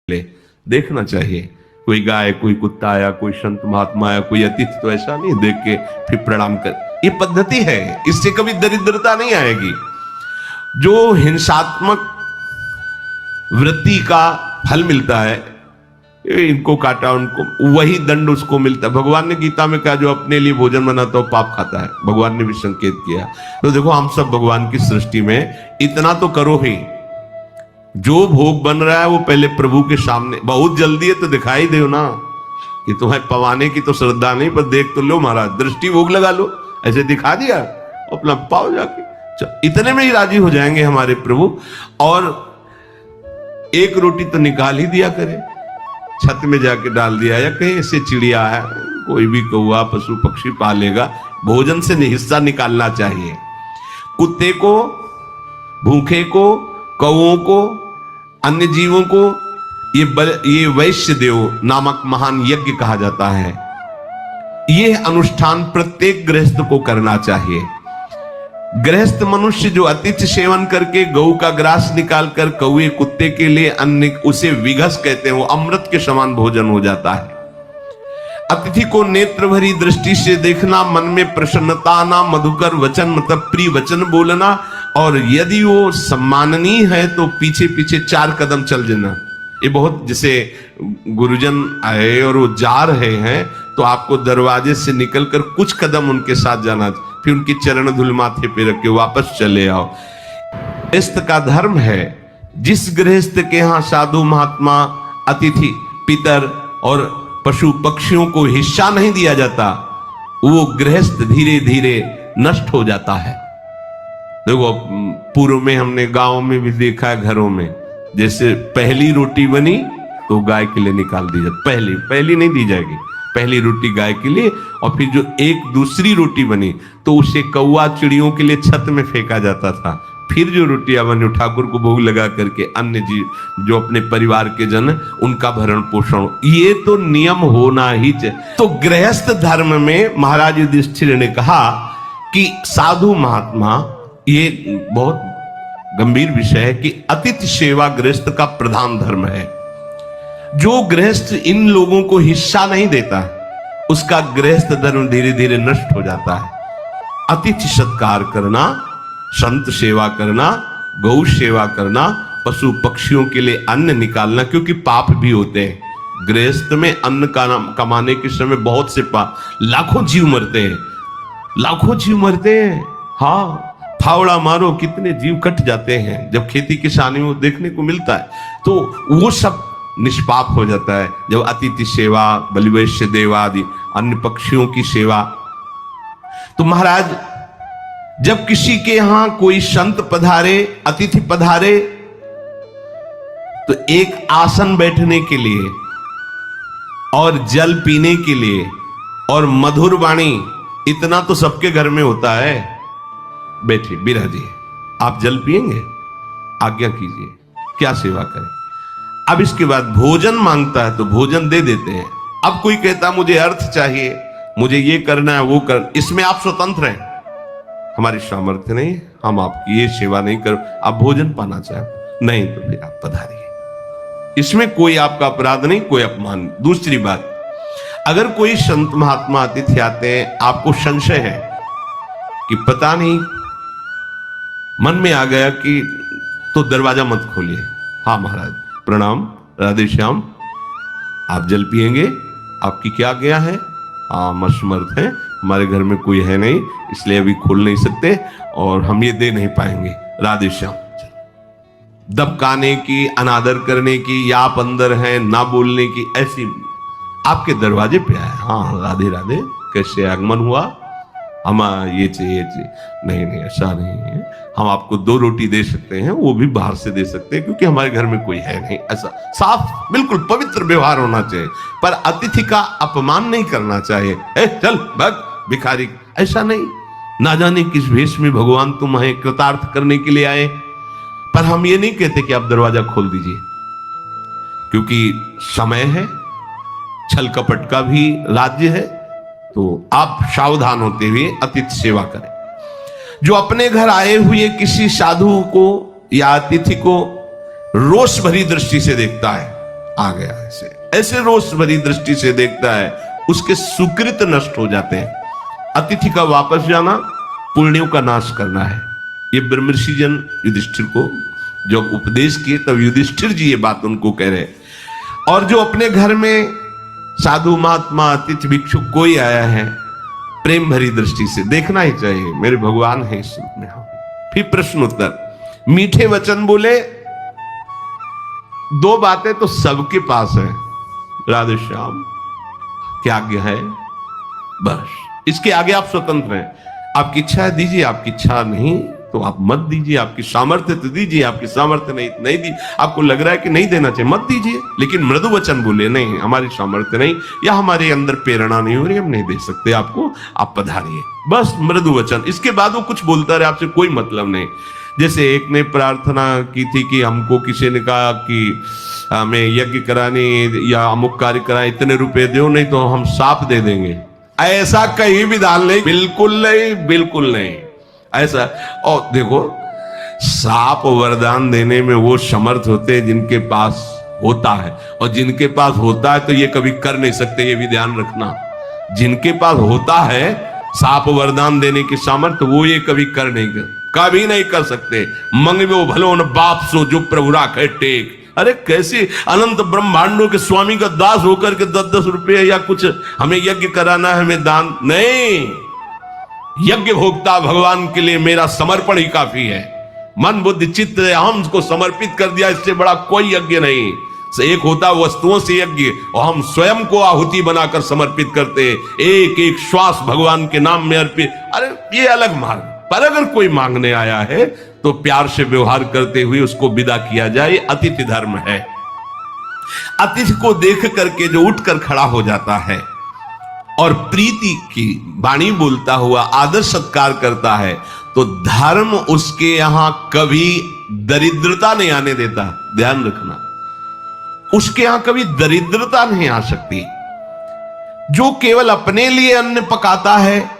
ले देखना चाहिए। कोई गाय, कोई कुत्ता आया, कोई संत महात्मा आया, कोई अतिथि, तो ऐसा नहीं देख के फिर प्रणाम कर। ये पद्धति है, इससे कभी दरिद्रता नहीं आएगी। जो हिंसात्मक वृत्ति का फल मिलता है, इनको काटा उनको, वही दंड उसको मिलता है। भगवान ने गीता में कहा जो अपने लिए भोजन बनाता है पाप खाता है, भगवान ने भी संकेत किया। तो देखो हम सब भगवान की सृष्टि में इतना तो करो ही, जो भोग बन रहा है वो पहले प्रभु के सामने, बहुत जल्दी है तो दिखाई दो ना कि तुम्हें पवाने की तो श्रद्धा नहीं, पर देख तो लो महाराज, दृष्टि भोग लगा लो, ऐसे दिखा दिया अपना पाओ जाके, इतने में ही राजी हो जाएंगे हमारे प्रभु। और एक रोटी तो निकाल ही दिया करे, छत में जाके डाल दिया, या कहीं से चिड़िया है, कोई भी कौआ पशु पक्षी पालेगा, भोजन से हिस्सा निकालना चाहिए। कुत्ते को, भूखे को, कौओं को, अन्य जीवों को ये वैश्य देव नामक महान यज्ञ कहा जाता है। यह अनुष्ठान प्रत्येक गृहस्थ को करना चाहिए। गृहस्थ मनुष्य जो अतिथि सेवन करके गऊ का ग्रास निकालकर कौए कुत्ते के लिए अन्न, उसे विघस कहते हैं, वो अमृत के समान भोजन हो जाता है। अतिथि को नेत्र भरी दृष्टि से देखना, मन में प्रसन्नता आना, मधुकर वचन मतलब प्रिय वचन बोलना, और यदि वो सम्माननीय है तो पीछे पीछे 4 कदम चल जाना। ये बहुत, जैसे गुरुजन आए और वो जा रहे हैं तो आपको दरवाजे से निकलकर कुछ कदम उनके साथ जाना, फिर उनकी चरण धूल माथे पे रख के वापस चले आओ। गृहस्थ का धर्म है, जिस गृहस्थ के यहाँ साधु महात्मा, अतिथि, पितर और पशु पक्षियों को हिस्सा नहीं दिया जाता, वो गृहस्थ धीरे धीरे नष्ट हो जाता है। देखो पूर्व में हमने गांव में भी देखा है, घरों में जैसे पहली रोटी बनी तो गाय के लिए निकाल दी जाती, पहली नहीं दी जाएगी, पहली रोटी गाय के लिए, और फिर जो एक दूसरी रोटी बनी तो उसे कौवा चिड़ियों के लिए छत में फेंका जाता था। फिर जो रोटियां बनी ठाकुर को भोग लगा करके अन्य जीव जो अपने परिवार के जन, उनका भरण पोषण, ये तो नियम होना ही चाहिए। तो गृहस्थ धर्म में महाराज युधिष्ठिर ने कहा कि साधु महात्मा, ये बहुत गंभीर विषय है कि अतिथि सेवा गृहस्थ का प्रधान धर्म है। जो गृहस्थ इन लोगों को हिस्सा नहीं देता, उसका गृहस्थ धर्म धीरे धीरे नष्ट हो जाता है। अतिथि सत्कार करना, संत सेवा करना, गौ सेवा करना, पशु पक्षियों के लिए अन्न निकालना, क्योंकि पाप भी होते हैं। गृहस्थ में अन्न कमाने के समय बहुत से लाखों जीव मरते हैं, लाखों जीव मरते हैं। हाँ, फावड़ा मारो कितने जीव कट जाते हैं जब खेती किसानी में देखने को मिलता है। तो वो सब निष्पाप हो जाता है जब अतिथि सेवा, बलिवैश्य देवादि अन्य पक्षियों की सेवा। तो महाराज, जब किसी के यहां कोई संत पधारे, अतिथि पधारे, तो एक आसन बैठने के लिए और जल पीने के लिए और मधुर वाणी, इतना तो सबके घर में होता है। बैठिए, बिराजिए, आप जल पिएंगे, आज्ञा कीजिए, क्या सेवा करें। अब इसके बाद भोजन मांगता है तो भोजन दे देते हैं। अब कोई कहता मुझे अर्थ चाहिए, मुझे ये करना है, वो कर, इसमें आप स्वतंत्र हैं, हमारी सामर्थ्य नहीं, हम आपकी ये सेवा नहीं कर। आप भोजन पाना चाहते नहीं तो फिर आप पधारिए, इसमें कोई आपका अपराध नहीं, कोई अपमान। दूसरी बात, अगर कोई संत महात्मा अतिथि आते हैं, आपको संशय है कि पता नहीं, मन में आ गया कि, तो दरवाजा मत खोलिए। हाँ महाराज प्रणाम, राधे श्याम, आप जल पिएंगे, आपकी क्या गया है? हाँ मसमर्थ है, हमारे घर में कोई है नहीं, इसलिए अभी खोल नहीं सकते और हम ये दे नहीं पाएंगे, राधे श्याम। दबकाने की, अनादर करने की, या आप अंदर हैं ना बोलने की, ऐसी आपके दरवाजे पे आए, हाँ राधे राधे, कैसे आगमन हुआ, हम ये चाहिए नहीं, ऐसा नहीं है, हम आपको 2 रोटी दे सकते हैं, वो भी बाहर से दे सकते हैं क्योंकि हमारे घर में कोई है नहीं। ऐसा साफ बिल्कुल पवित्र व्यवहार होना चाहिए, पर अतिथि का अपमान नहीं करना चाहिए। चल भग भिखारी, ऐसा नहीं। ना जाने किस भेष में भगवान तुम्हें कृतार्थ करने के लिए आए, पर हम ये नहीं कहते कि आप दरवाजा खोल दीजिए, क्योंकि समय है, छल कपट का भी राज्य है, तो आप सावधान होते हुए अतिथि सेवा करें। जो अपने घर आए हुए किसी साधु को या अतिथि को रोष भरी दृष्टि से देखता है, आ गया। ऐसे ऐसे रोष भरी दृष्टि से देखता है, उसके सुकृत नष्ट हो जाते हैं। अतिथि का वापस जाना पुण्यों का नाश करना है। ये ब्रह्मर्षि जन युधिष्ठिर को जब उपदेश किए तब युधिष्ठिर जी ये बात उनको कह रहे। और जो अपने घर में साधु महात्मा अतिथि भिक्षु कोई आया है, प्रेम भरी दृष्टि से देखना ही चाहिए, मेरे भगवान है इस रूप में। फिर प्रश्न उत्तर, मीठे वचन बोले। दो बातें तो सबके पास है, राधे श्याम क्या आज्ञा है, बस इसके आगे आप स्वतंत्र हैं। आपकी इच्छा है दीजिए, आपकी इच्छा नहीं तो आप मत दीजिए। आपकी सामर्थ्य तो दीजिए, आपकी सामर्थ्य नहीं दी, आपको लग रहा है कि नहीं देना चाहिए मत दीजिए, लेकिन मृदु वचन बोले, नहीं हमारी सामर्थ्य नहीं या हमारे अंदर प्रेरणा नहीं हो रही, हम नहीं दे सकते आपको, आप पधारिए, बस मृदु वचन। इसके बाद वो कुछ बोलता रहे, आपसे कोई मतलब नहीं। जैसे एक ने प्रार्थना की थी कि हमको किसी ने कहा कि हमें यज्ञ कराने या अमुक कार्य कराए, इतने रुपए दो नहीं तो हम साप दे देंगे। ऐसा कहीं भी दान नहीं, बिल्कुल नहीं, बिल्कुल नहीं ऐसा। और देखो, साप वरदान देने में वो समर्थ होते हैं जिनके पास होता है, और जिनके पास होता है तो ये कभी कर नहीं सकते, ये भी ध्यान रखना। जिनके पास होता है साप वरदान देने की सामर्थ्य, वो ये कभी कभी नहीं कर सकते। मंगवो भलो न बाप सो जो प्रभु राखे टेक। अरे कैसे अनंत ब्रह्मांडों के स्वामी का दास होकर के 10-10 रुपये या कुछ हमें यज्ञ कराना है, हमें दान नहीं। यज्ञ भोक्ता भगवान के लिए मेरा समर्पण ही काफी है। मन बुद्धि चित्त हम को समर्पित कर दिया, इससे बड़ा कोई यज्ञ नहीं। एक होता वस्तुओं से यज्ञ, और हम स्वयं को आहुति बनाकर समर्पित करते, एक एक श्वास भगवान के नाम में अर्पित। अरे ये अलग मार्ग। पर अगर कोई मांगने आया है तो प्यार से व्यवहार करते हुए उसको विदा किया जाए, अतिथि धर्म है। अतिथि को देख करके जो उठकर खड़ा हो जाता है और प्रीति की वाणी बोलता हुआ आदर सत्कार करता है, तो धर्म उसके यहां कभी दरिद्रता नहीं आने देता। ध्यान रखना, उसके यहां कभी दरिद्रता नहीं आ सकती। जो केवल अपने लिए अन्न पकाता है,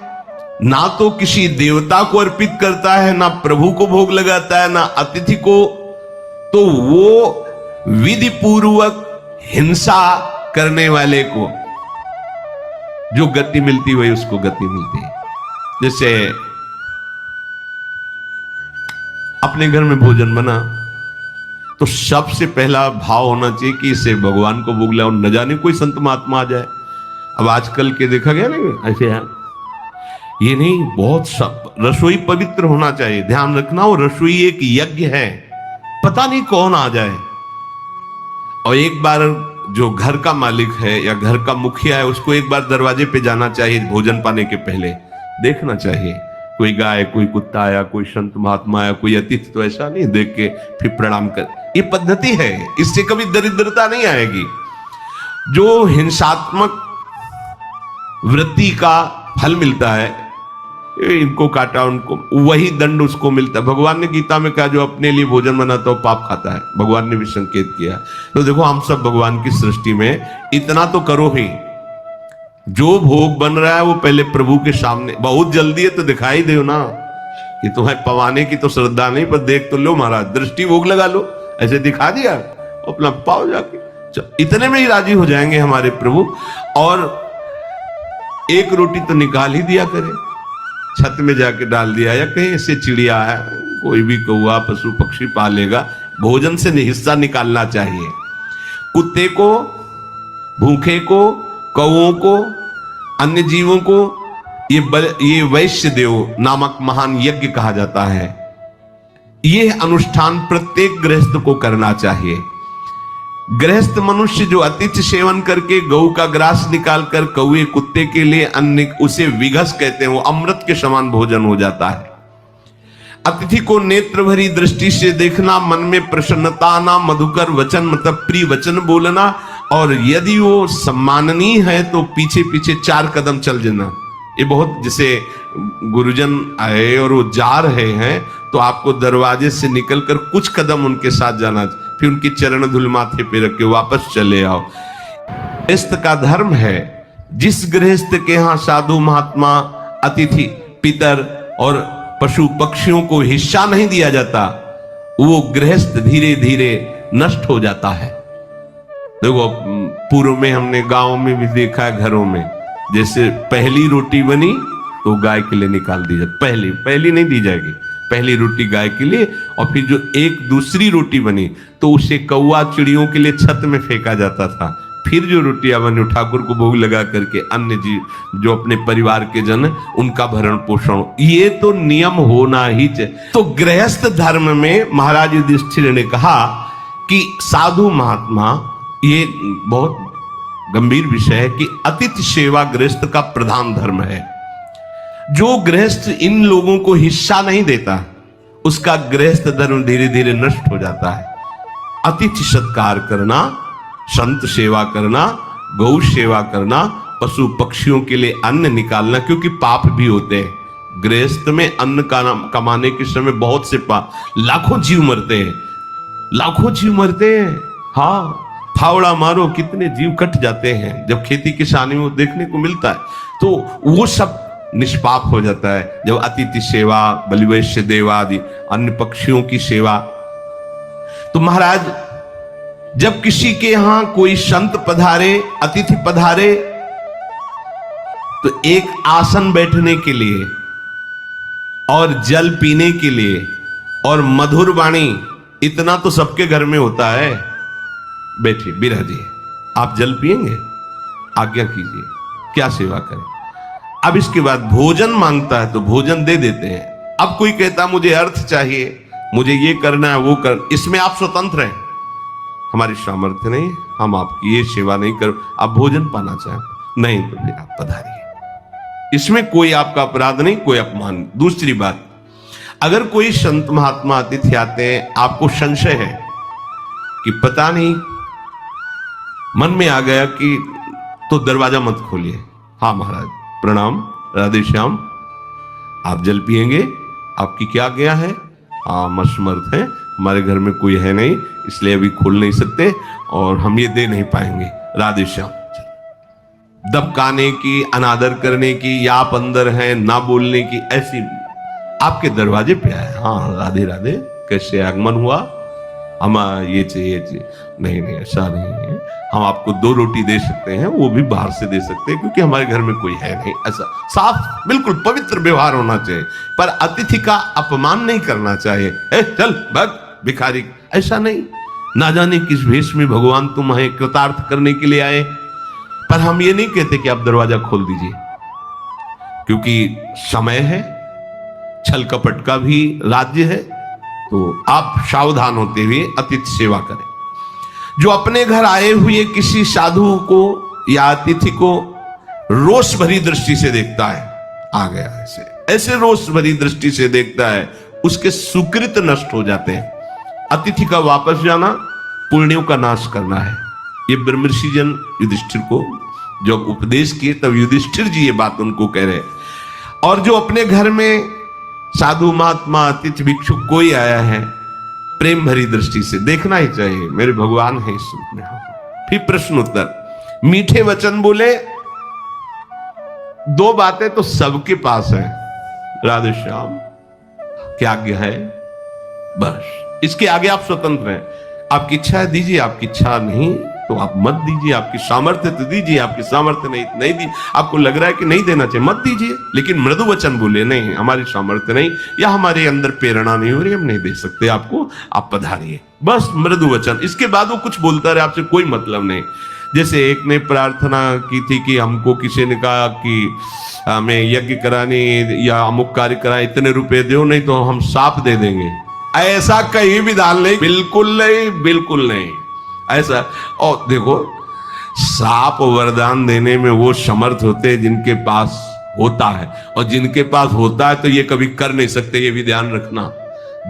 ना तो किसी देवता को अर्पित करता है, ना प्रभु को भोग लगाता है, ना अतिथि को, तो वो विधि पूर्वक हिंसा करने वाले को जो गति मिलती है उसको गति मिलती है। जैसे अपने घर में भोजन बना तो सबसे पहला भाव होना चाहिए कि इसे भगवान को भोग लगाओ, न जाने कोई संत महात्मा आ जाए। अब आजकल के देखा गया नहीं ऐसे है, ये नहीं, बहुत सब रसोई पवित्र होना चाहिए। ध्यान रखना, वो रसोई एक यज्ञ है, पता नहीं कौन आ जाए। और एक बार जो घर का मालिक है या घर का मुखिया है, उसको एक बार दरवाजे पे जाना चाहिए भोजन पाने के पहले, देखना चाहिए कोई गाय, कोई कुत्ता आया, कोई संत महात्मा आया, कोई अतिथि, तो ऐसा नहीं देख के फिर प्रणाम कर। ये पद्धति है, इससे कभी दरिद्रता नहीं आएगी। जो हिंसात्मक वृत्ति का फल मिलता है, इनको काटा उनको, वही दंड उसको मिलता है। भगवान ने गीता में कहा जो अपने लिए भोजन बनाता हो पाप खाता है, भगवान ने भी संकेत किया। तो देखो, हम सब भगवान की सृष्टि में इतना तो करो ही, जो भोग बन रहा है वो पहले प्रभु के सामने, बहुत जल्दी है तो दिखाई दो ना कि तुम्हें पवाने की तो श्रद्धा नहीं, पर देख तो लो महाराज, दृष्टि भोग लगा लो, ऐसे दिखा दिया अपना पाओ जाके, इतने में ही राजी हो जाएंगे हमारे प्रभु। और एक रोटी तो निकाल ही दिया करे, छत में जाके डाल दिया, या कहीं ऐसे चिड़िया है, कोई भी कौवा पशु पक्षी पालेगा, भोजन से हिस्सा निकालना चाहिए। कुत्ते को, भूखे को, कौओं को, अन्य जीवों को ये वैश्य देव नामक महान यज्ञ कहा जाता है। यह अनुष्ठान प्रत्येक गृहस्थ को करना चाहिए। गृहस्थ मनुष्य जो अतिथि सेवन करके गऊ का ग्रास निकालकर कौए कुत्ते के लिए अन्न, उसे विघस कहते हैं, वो अमृत के समान भोजन हो जाता है। अतिथि को नेत्र भरी दृष्टि से देखना, मन में प्रसन्नता आना, मधुकर वचन मतलब प्रिय वचन बोलना, और यदि वो सम्माननीय है तो पीछे पीछे 4 कदम चल जाना। ये बहुत, जैसे गुरुजन आए और वो जा रहे हैं तो आपको दरवाजे से निकलकर कुछ कदम उनके साथ जाना, फिर उनकी चरण धूल माथे पे रख के वापस चले आओ। गृहस्थ का धर्म है, जिस गृहस्थ के यहाँ साधु महात्मा, अतिथि, पितर और पशु पक्षियों को हिस्सा नहीं दिया जाता, वो गृहस्थ धीरे धीरे नष्ट हो जाता है। देखो पूर्व में हमने गांव में भी देखा है, घरों में जैसे पहली रोटी बनी तो गाय के लिए निकाल दी जाए, पहली नहीं दी जाएगी, पहली रोटी गाय के लिए, और फिर जो एक दूसरी रोटी बनी तो उसे कौवा चिड़ियों के लिए छत में फेंका जाता था। फिर जो रोटियां बनी ठाकुर को भोग लगा करके अन्य जीव जो अपने परिवार के जन उनका भरण पोषण, ये तो नियम होना ही चाहिए। तो गृहस्थ धर्म में महाराज युधिष्ठिर ने कहा कि साधु महात्मा, ये बहुत गंभीर विषय है कि अतिथि सेवा गृहस्थ का प्रधान धर्म है। जो गृहस्थ इन लोगों को हिस्सा नहीं देता उसका गृहस्थ धर्म धीरे धीरे नष्ट हो जाता है। अतिथि सत्कार करना, संत सेवा करना, गौ सेवा करना, पशु पक्षियों के लिए अन्न निकालना, क्योंकि पाप भी होते हैं। गृहस्थ में अन्न कमाने के समय बहुत से लाखों जीव मरते हैं, लाखों जीव मरते हैं। हाँ, फावड़ा मारो कितने जीव कट जाते हैं जब खेती किसानी में देखने को मिलता है। तो वो सब निष्पाप हो जाता है जब अतिथि सेवा, बलिवैश्य देवादि अन्य पक्षियों की सेवा। तो महाराज जब किसी के यहां कोई संत पधारे, अतिथि पधारे, तो एक आसन बैठने के लिए और जल पीने के लिए और मधुर वाणी, इतना तो सबके घर में होता है। बैठिए बिराजिए, आप जल पिएंगे, आज्ञा कीजिए, क्या सेवा करें। अब इसके बाद भोजन मांगता है तो भोजन दे देते हैं। अब कोई कहता मुझे अर्थ चाहिए, मुझे ये करना है वो कर, इसमें आप स्वतंत्र हैं, हमारी सामर्थ्य नहीं, हम आपकी ये सेवा नहीं कर। आप भोजन पाना चाहें नहीं तो फिर आप पधारिए, इसमें कोई आपका अपराध नहीं, कोई अपमान। दूसरी बात, अगर कोई संत महात्मा अतिथि आते हैं, आपको संशय है कि पता नहीं, मन में आ गया कि, तो दरवाजा मत खोलिए। हाँ महाराज प्रणाम, राधे श्याम, आप जल पिएंगे, आपकी क्या आज्ञा है? हम असमर्थ हैं, हमारे घर में कोई है नहीं, इसलिए अभी खोल नहीं सकते और हम ये दे नहीं पाएंगे, राधे श्याम। दबकाने की, अनादर करने की, या आप अंदर हैं ना बोलने की, ऐसी आपके दरवाजे पे आए, हाँ राधे राधे, कैसे आगमन हुआ, हम ये चाहिए, नहीं ऐसा नहीं है, हम आपको 2 रोटी दे सकते हैं, वो भी बाहर से दे सकते हैं क्योंकि हमारे घर में कोई है नहीं। ऐसा साफ बिल्कुल पवित्र व्यवहार होना चाहिए, पर अतिथि का अपमान नहीं करना चाहिए। चल भग भिखारी, ऐसा नहीं। ना जाने किस भेष में भगवान तुम्हें कृतार्थ करने के लिए आए। पर हम ये नहीं कहते कि आप दरवाजा खोल दीजिए, क्योंकि समय है, छल कपट का भी राज्य है, तो आप सावधान होते हुए अतिथि सेवा करें। जो अपने घर आए हुए किसी साधु को या अतिथि को रोष भरी दृष्टि से देखता है, आ गया ऐसे रोष भरी दृष्टि से देखता है, उसके सुकृत नष्ट हो जाते हैं। अतिथि का वापस जाना पुण्यों का नाश करना है। ये ब्रह्मर्षि जन युधिष्ठिर को जब उपदेश किए तब युधिष्ठिर जी ये बात उनको कह रहे। और जो अपने घर में साधु महात्मा अतिथि भिक्षु कोई आया है, प्रेम भरी दृष्टि से देखना ही चाहिए, मेरे भगवान है इस रूप में। फिर प्रश्न उत्तर, मीठे वचन बोले, 2 बातें तो सबके पास है, राधे श्याम, क्या आज्ञा है, बस इसके आगे आप स्वतंत्र हैं। आपकी इच्छा है दीजिए, आपकी इच्छा नहीं तो आप मत दीजिए, आपकी सामर्थ्य तो दीजिए, आपकी सामर्थ्य नहीं दी, आपको लग रहा है कि नहीं देना चाहिए, मत दीजिए, लेकिन मृदु वचन बोले, नहीं हमारी सामर्थ्य नहीं, या हमारे अंदर प्रेरणा नहीं हो रही, हम नहीं दे सकते आपको, आप पधारिए, बस मृदु वचन। इसके बाद वो कुछ बोलता रहे, आपसे कोई मतलब नहीं। जैसे एक ने प्रार्थना की थी कि हमको किसी ने कहा कि हमें यज्ञ कराने या अमुक कार्य कराए, इतने रुपए दो नहीं तो हम सांप दे देंगे। ऐसा कहीं भी दान नहीं, बिल्कुल नहीं, बिल्कुल नहीं ऐसा। और देखो, सांप वरदान देने में वो समर्थ होते हैं जिनके पास होता है, और जिनके पास होता है तो ये कभी कर नहीं सकते, ये भी ध्यान रखना।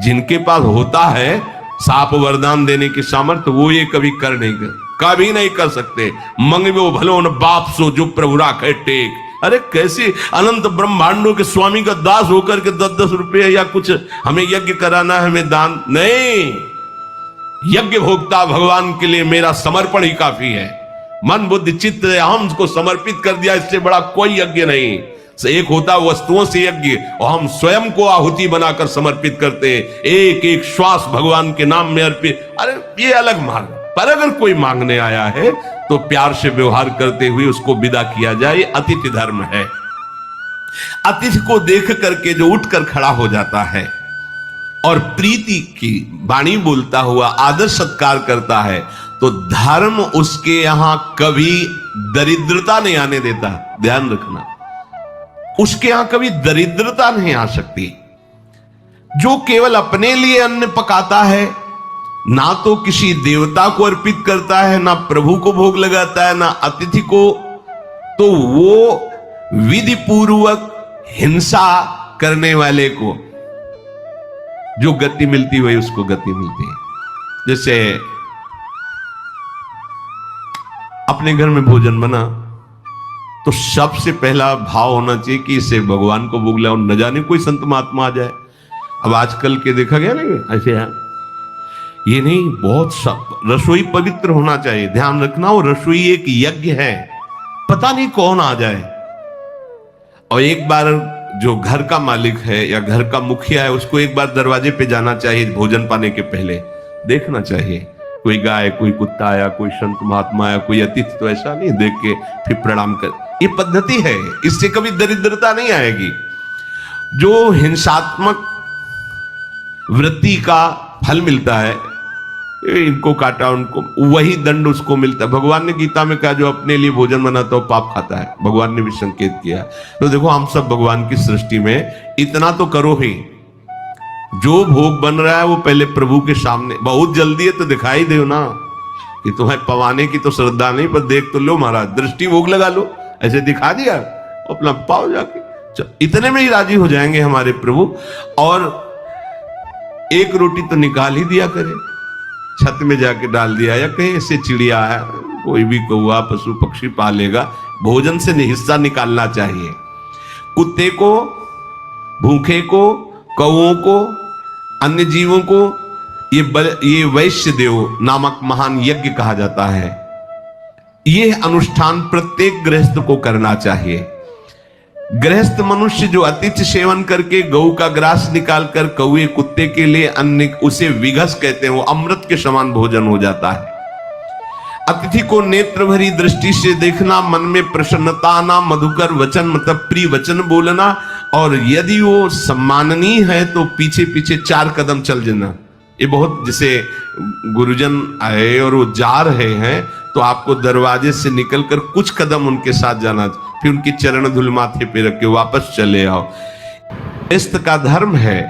जिनके पास होता है सांप वरदान देने की सामर्थ्य, वो ये कभी कभी नहीं कर सकते। मंगवो भलो न बाप सो जो प्रभु राखे टेक। अरे कैसे अनंत ब्रह्मांडों के स्वामी का दास होकर के 10-10 रुपये या कुछ हमें यज्ञ कराना है, हमें दान नहीं। यज्ञ भोक्ता भगवान के लिए मेरा समर्पण ही काफी है। मन बुद्धि चित्त हम को समर्पित कर दिया, इससे बड़ा कोई यज्ञ नहीं। एक होता वस्तुओं से यज्ञ, और हम स्वयं को आहुति बनाकर समर्पित करते हैं, एक एक श्वास भगवान के नाम में अर्पित। अरे ये अलग मार्ग, पर अगर कोई मांगने आया है तो प्यार से व्यवहार करते हुए उसको विदा किया जाए। ये अतिथि धर्म है। अतिथि को देख करके जो उठकर खड़ा हो जाता है और प्रीति की वाणी बोलता हुआ आदर सत्कार करता है, तो धर्म उसके यहां कभी दरिद्रता नहीं आने देता। ध्यान रखना, उसके यहां कभी दरिद्रता नहीं आ सकती। जो केवल अपने लिए अन्न पकाता है, ना तो किसी देवता को अर्पित करता है, ना प्रभु को भोग लगाता है, ना अतिथि को, तो वो विधि पूर्वक हिंसा करने वाले को जो गति मिलती वही उसको गति मिलती है। जैसे अपने घर में भोजन बना तो सबसे पहला भाव होना चाहिए कि इसे भगवान को भोग लाओ, न जाने कोई संत महात्मा आ जाए। अब आजकल के देखा गया ना ऐसे है, ये नहीं, बहुत सब रसोई पवित्र होना चाहिए। ध्यान रखना, वो रसोई एक यज्ञ है, पता नहीं कौन आ जाए। और एक बार जो घर का मालिक है या घर का मुखिया है, उसको एक बार दरवाजे पे जाना चाहिए भोजन पाने के पहले, देखना चाहिए कोई गाय, कोई कुत्ता आया, कोई संत महात्मा आया, कोई अतिथि, तो ऐसा नहीं देख के फिर प्रणाम कर। ये पद्धति है, इससे कभी दरिद्रता नहीं आएगी। जो हिंसात्मक वृत्ति का फल मिलता है, इनको काटा उनको, वही दंड उसको मिलता है। भगवान ने गीता में कहा जो अपने लिए भोजन बनाता है पाप खाता है, भगवान ने भी संकेत किया। तो देखो, हम सब भगवान की सृष्टि में इतना तो करो ही, जो भोग बन रहा है वो पहले प्रभु के सामने, बहुत जल्दी है तो दिखाई दो ना कि तुम्हें पवाने की तो श्रद्धा नहीं, पर देख तो लो महाराज, दृष्टि भोग लगा लो, ऐसे दिखा दिया अपना पाओ जाके, इतने में ही राजी हो जाएंगे हमारे प्रभु। और एक रोटी तो निकाल ही दिया करे, छत में जाके डाल दिया, या कहीं ऐसे चिड़िया है, कोई भी कौवा पशु पक्षी पालेगा, भोजन से हिस्सा निकालना चाहिए। कुत्ते को, भूखे को, कौओं को, अन्य जीवों को ये वैश्य देव नामक महान यज्ञ कहा जाता है। यह अनुष्ठान प्रत्येक गृहस्थ को करना चाहिए। गृहस्थ मनुष्य जो अतिथि सेवन करके गऊ का ग्रास निकालकर कौए कुत्ते के लिए अन्न, उसे विघस कहते हैं, वो अमृत के समान भोजन हो जाता है। अतिथि को नेत्र भरी दृष्टि से देखना, मन में प्रसन्नता आना, मधुकर वचन मतलब प्रिय वचन बोलना, और यदि वो सम्माननीय है तो पीछे पीछे 4 कदम चल जाना। ये बहुत, जैसे गुरुजन आए और वो जा रहे हैं तो आपको दरवाजे से निकलकर कुछ कदम उनके साथ जाना, फिर उनकी चरण धूल माथे पे रख के वापस चले आओ। गृहस्थ का धर्म है,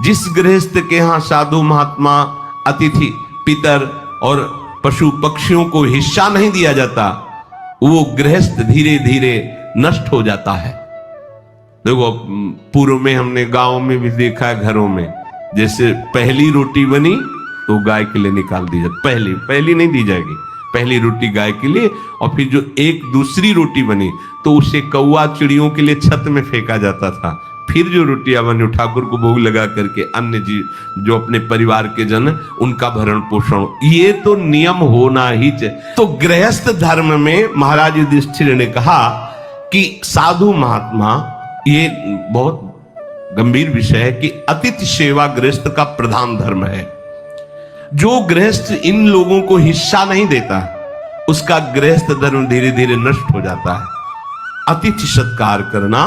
जिस गृहस्थ के यहाँ साधु महात्मा, अतिथि, पितर और पशु पक्षियों को हिस्सा नहीं दिया जाता, वो गृहस्थ धीरे धीरे नष्ट हो जाता है। देखो, पूर्व में हमने गांव में भी देखा है, घरों में जैसे पहली रोटी बनी तो गाय के लिए निकाल दी जाती, पहली नहीं दी जाएगी, पहली रोटी गाय के लिए, और फिर जो एक दूसरी रोटी बनी तो उसे कौवा चिड़ियों के लिए छत में फेंका जाता था। फिर जो रोटियां बनी ठाकुर को भोग लगा करके अन्य जीव जो अपने परिवार के जन, उनका भरण पोषण, ये तो नियम होना ही चाहिए। तो गृहस्थ धर्म में महाराज युधिष्ठिर ने कहा कि साधु महात्मा, ये बहुत गंभीर विषय है कि अतिथि सेवा गृहस्थ का प्रधान धर्म है। जो गृहस्थ इन लोगों को हिस्सा नहीं देता, उसका गृहस्थ धर्म धीरे धीरे नष्ट हो जाता है। अतिथि सत्कार करना,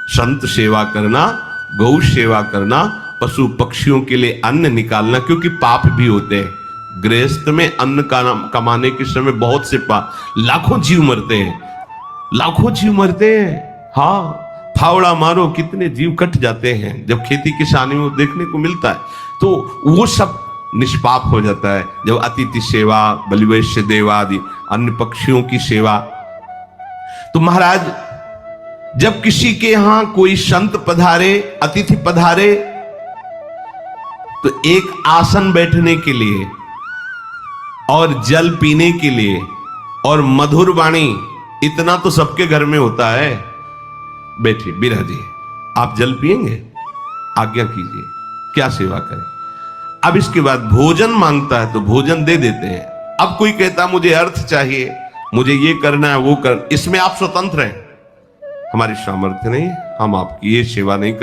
संत सेवा करना, गौ सेवा करना, पशु पक्षियों के लिए अन्न निकालना, क्योंकि पाप भी होते हैं। गृहस्थ में अन्न कमाने के समय बहुत से लाखों जीव मरते हैं, लाखों जीव मरते हैं। हाँ, फावड़ा मारो कितने जीव कट जाते हैं जब खेती किसानी में देखने को मिलता है। तो वो सब निष्पाप हो जाता है जब अतिथि सेवा, बलिवैश्य देवादि अन्य पक्षियों की सेवा। तो महाराज, जब किसी के यहां कोई संत पधारे, अतिथि पधारे, तो एक आसन बैठने के लिए और जल पीने के लिए और मधुर वाणी, इतना तो सबके घर में होता है। बैठिए बिराजिए, आप जल पिएंगे, आज्ञा कीजिए, क्या सेवा करें। अब इसके बाद भोजन मांगता है तो भोजन दे देते हैं। अब कोई कहता मुझे अर्थ चाहिए, मुझे ये करना है, वो कर, इसमें आप स्वतंत्र हैं, हमारी सामर्थ्य नहीं, हम आपकी ये सेवा नहीं कर